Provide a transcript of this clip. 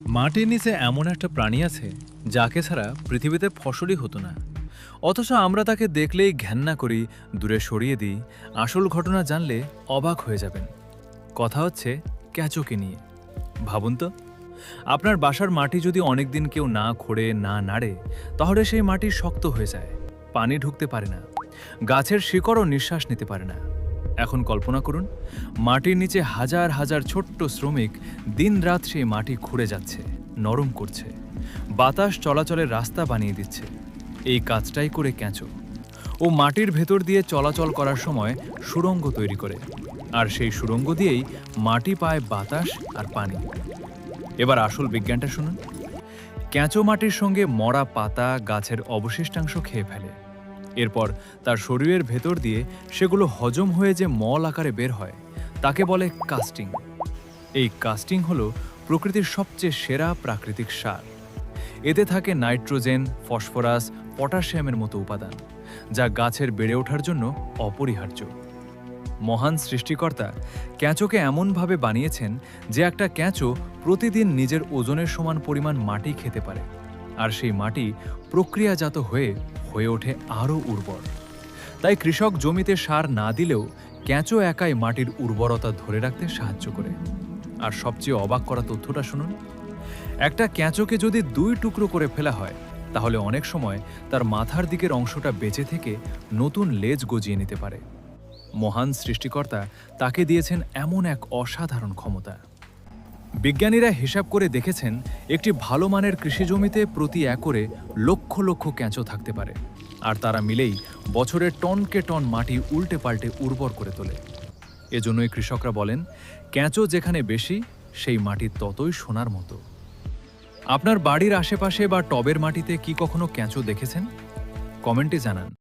মাটির নিচে এমন একটা প্রাণী আছে যাকে ছাড়া পৃথিবীতে ফসলই হতো না। অথচ আমরা তাকে দেখলেই ঘেন্না করি, দূরে সরিয়ে দিই। আসল ঘটনা জানলে অবাক হয়ে যাবেন। কথা হচ্ছে কেঁচোকে নিয়ে। ভাবুন তো, আপনার বাসার মাটি যদি অনেকদিন কেউ না খোঁড়ে, না নাড়ে, তাহলে সেই মাটি শক্ত হয়ে যায়, পানি ঢুকতে পারে না, গাছের শিকড়ও নিঃশ্বাস নিতে পারে না। এখন কল্পনা করুন, মাটির নিচে হাজার হাজার ছোট্ট শ্রমিক দিনরাত সেই মাটি খুঁড়ে যাচ্ছে, নরম করছে, বাতাস চলাচলের রাস্তা বানিয়ে দিচ্ছে। এই কাজটাই করে কেঁচো। ও মাটির ভেতর দিয়ে চলাচল করার সময় সুড়ঙ্গ তৈরি করে, আর সেই সুড়ঙ্গ দিয়েই মাটি পায় বাতাস আর পানি। এবার আসল বিজ্ঞানটা শুনুন। কেঁচো মাটির সঙ্গে মরা পাতা, গাছের অবশিষ্টাংশ খেয়ে ফেলে। এরপর তার শরীরের ভেতর দিয়ে সেগুলো হজম হয়ে যে মল আকারে বের হয়, তাকে বলে কাস্টিং। এই কাস্টিং হলো প্রকৃতির সবচেয়ে সেরা প্রাকৃতিক সার। এতে থাকে নাইট্রোজেন, ফসফরাস, পটাশিয়ামের মতো উপাদান, যা গাছের বেড়ে ওঠার জন্য অপরিহার্য। মহান সৃষ্টিকর্তা কেঁচোকে এমনভাবে বানিয়েছেন যে একটা কেঁচো প্রতিদিন নিজের ওজনের সমান পরিমাণ মাটি খেতে পারে, আর সেই মাটি প্রক্রিয়াজাত হয়ে হয়ে ওঠে আরও উর্বর। তাই কৃষক জমিতে সার না দিলেও কেঁচো একাই মাটির উর্বরতা ধরে রাখতে সাহায্য করে। আর সবচেয়ে অবাক করা তথ্যটা শুনুন, একটা কেঁচোকে যদি 2 টুকরো করে ফেলা হয়, তাহলে অনেক সময় তার মাথার দিকের অংশটা বেঁচে থেকে নতুন লেজ গজিয়ে নিতে পারে। মহান সৃষ্টিকর্তা তাকে দিয়েছেন এমন এক অসাধারণ ক্ষমতা। বিজ্ঞানীরা হিসাব করে দেখেছেন, একটি ভালো মানের কৃষিজমিতে প্রতি একরে লক্ষ লক্ষ কেঁচো থাকতে পারে, আর তারা মিলেই বছরে টনকে টন মাটি উল্টে পাল্টে উর্বর করে তোলে। এজন্যই কৃষকরা বলেন, কেঁচো যেখানে বেশি, সেই মাটি ততই সোনার মতো। আপনার বাড়ির আশেপাশে বা টবের মাটিতে কি কখনো কেঁচো দেখেছেন? কমেন্টে জানান।